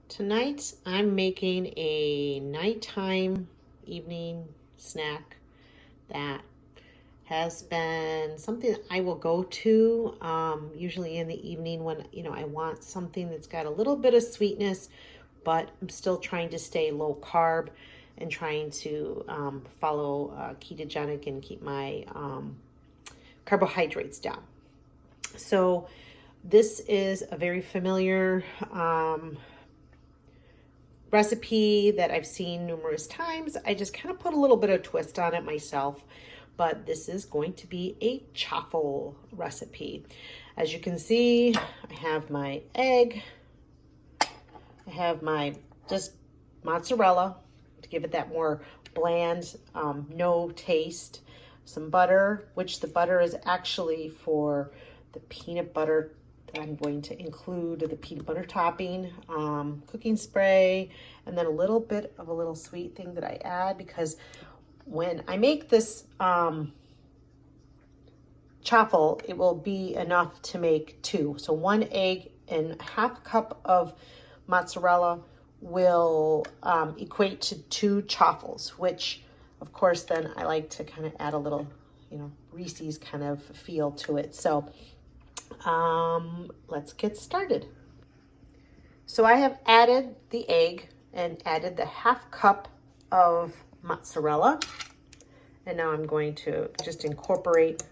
Tonight I'm making a nighttime evening snack that has been something that I will go to usually in the evening when I want something that's got a little bit of sweetness, but I'm still trying to stay low carb and trying to follow ketogenic and keep my carbohydrates down. So this is a very familiar recipe that I've seen numerous times. I just kind of put a little bit of twist on it myself, but this is going to be a chaffle recipe. As you can see, I have my egg, I have my just mozzarella to give it that more bland, no taste, some butter, which the butter is actually for the peanut butter that I'm going to include the peanut butter topping, cooking spray, and then a little bit of a little sweet thing that I add because when I make this chaffle, it will be enough to make two. So 1 egg and ½ cup of mozzarella will equate to 2 chaffles, which of course then I like to kind of add a little, Reese's kind of feel to it. So let's get started. So I have added the egg and added the ½ cup of mozzarella. And now I'm going to just incorporate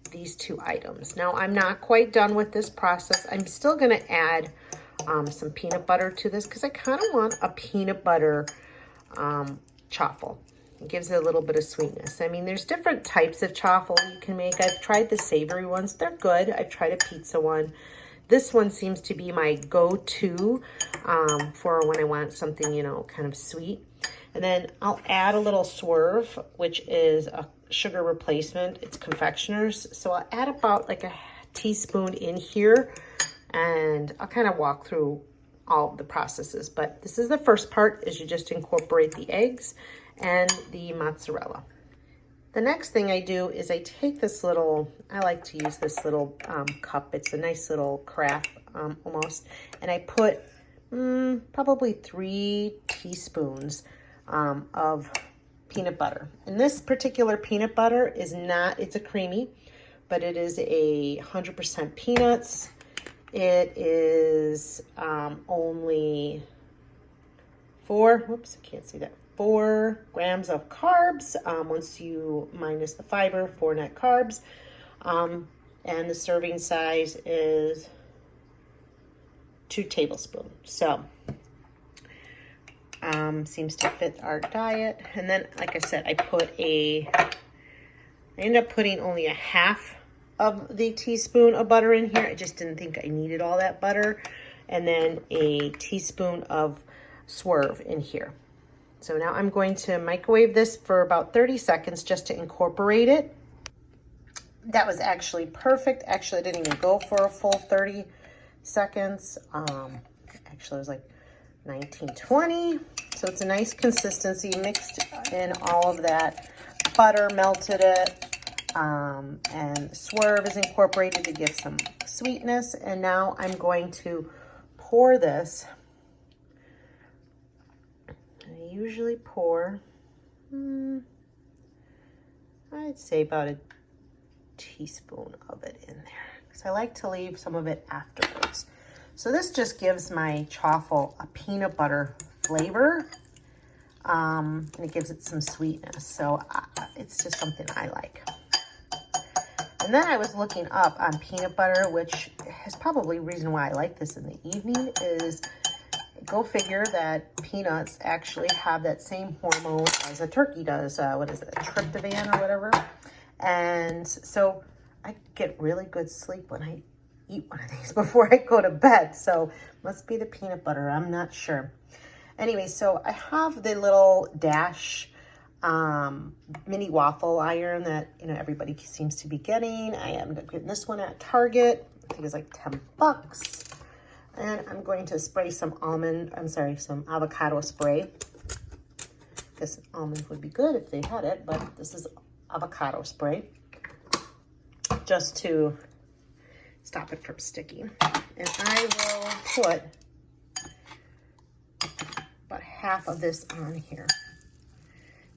these 2 items. Now I'm not quite done with this process. I'm still going to add some peanut butter to this because I kind of want a peanut butter chaffle. It gives it a little bit of sweetness. I mean, there's different types of chaffle you can make. I've tried the savory ones. They're good. I've tried a pizza one. This one seems to be my go-to for when I want something, kind of sweet. And then I'll add a little swerve, which is a sugar replacement. It's confectioners. So I'll add about like a teaspoon in here, and I'll kind of walk through all of the processes. But this is the first part, is you just incorporate the eggs and the mozzarella. The next thing I do is I take this little, I like to use this little cup. It's a nice little carafe almost. And I put probably 3 teaspoons of peanut butter. And this particular peanut butter is not, it's a creamy, but it is 100% peanuts. It is only 4 grams of carbs, once you minus the fiber, 4 net carbs. And the serving size is 2 tablespoons. So, seems to fit our diet. And then, like I said, I ended up putting only a half of the teaspoon of butter in here. I just didn't think I needed all that butter. And then a teaspoon of swerve in here. So now I'm going to microwave this for about 30 seconds just to incorporate it. That was actually perfect. Actually, I didn't even go for a full 30 seconds. Actually, it was like 19, 20. So it's a nice consistency, mixed in all of that. Butter, melted it, and swerve is incorporated to give some sweetness. And now I'm going to pour this. I usually pour, I'd say about a teaspoon of it in there, because I like to leave some of it afterwards. So this just gives my chaffle a peanut butter flavor, and it gives it some sweetness. So it's just something I like. And then I was looking up on peanut butter, which is probably a reason why I like this in the evening, is go figure that peanuts actually have that same hormone as a turkey does. What is it, tryptophan or whatever? And so I get really good sleep when I eat one of these before I go to bed. So must be the peanut butter, I'm not sure. Anyway, so I have the little Dash mini waffle iron that everybody seems to be getting. I am getting this one at Target. I think it's like 10 bucks. And I'm going to spray some some avocado spray. This almond would be good if they had it, but this is avocado spray, just to stop it from sticking. And I will put half of this on here.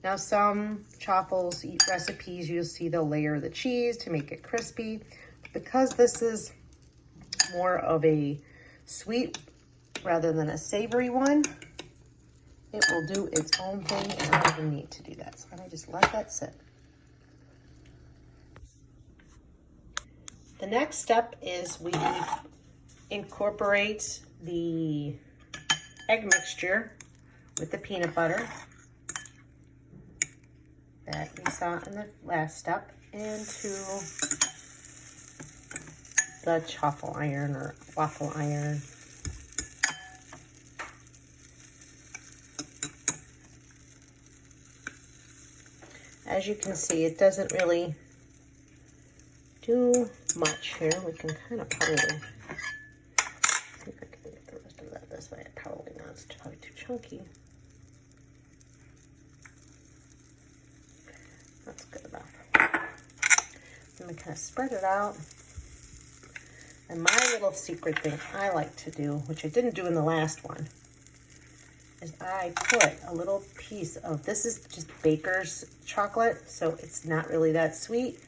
Now some chaffles recipes, you'll see they'll layer the cheese to make it crispy. Because this is more of a sweet rather than a savory one, it will do its own thing and I don't even need to do that. So I just let that sit. The next step is we incorporate the egg mixture with the peanut butter that we saw in the last step into the chaffle iron or waffle iron. As you can see, it doesn't really do much here. We can kind of probably see if I can get the rest of that this way. Probably not, it's probably too chunky. That's good enough. Then we kind of spread it out. And my little secret thing I like to do, which I didn't do in the last one, is I put a little piece of, this is just baker's chocolate, so it's not really that sweet,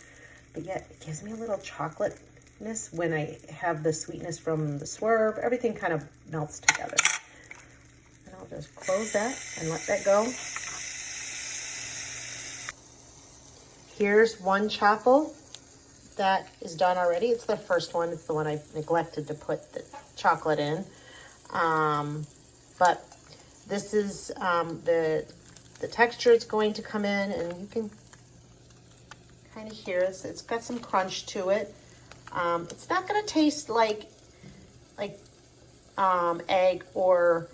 but yet it gives me a little chocolateness when I have the sweetness from the Swerve. Everything kind of melts together. And I'll just close that and let that go. Here's one chaffle that is done already. It's the first one. It's the one I neglected to put the chocolate in. But this is the texture it's going to come in, and you can kind of hear it. It's got some crunch to it. It's not going to taste like egg or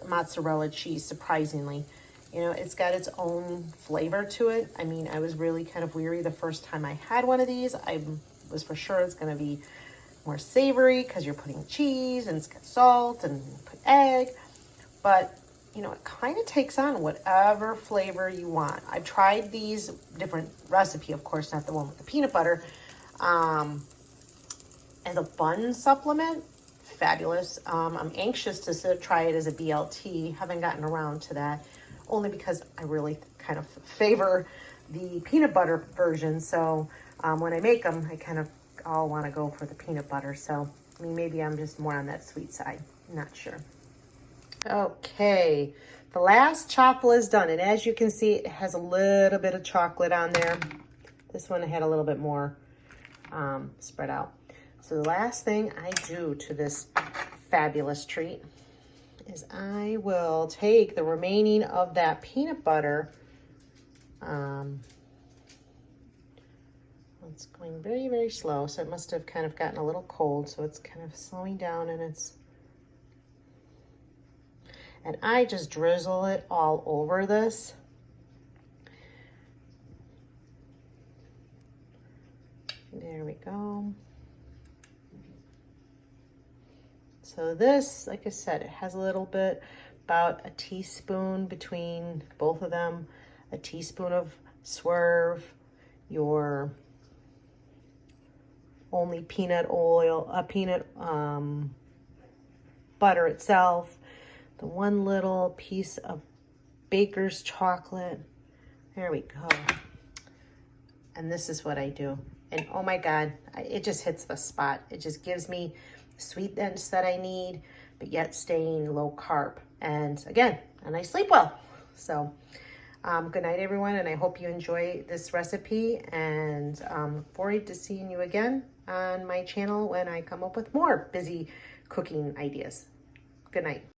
mozzarella cheese, surprisingly. You know, it's got its own flavor to it. I mean, I was really kind of weary the first time I had one of these. I was for sure it's going to be more savory because you're putting cheese and it's got salt and put egg. But, you know, it kind of takes on whatever flavor you want. I've tried these different recipe, of course, not the one with the peanut butter. As a bun supplement, fabulous. I'm anxious to try it as a BLT. Haven't gotten around to that. Only because I really kind of favor the peanut butter version. So when I make them, I kind of all want to go for the peanut butter. So, I mean, maybe I'm just more on that sweet side. Not sure. Okay, the last chaffle is done. And as you can see, it has a little bit of chocolate on there. This one had a little bit more spread out. So the last thing I do to this fabulous treat is I will take the remaining of that peanut butter. It's going very, very slow, so it must have kind of gotten a little cold, so it's kind of slowing down, and I just drizzle it all over this. There we go. So this, like I said, it has a little bit, about a teaspoon between both of them, a teaspoon of Swerve, your only peanut oil, peanut butter itself, the one little piece of baker's chocolate. There we go. And this is what I do. And oh my God, it just hits the spot. It just gives me sweetness that I need, but yet staying low carb. And again, and I sleep well. So good night, everyone. And I hope you enjoy this recipe, and look forward to seeing you again on my channel when I come up with more busy cooking ideas. Good night.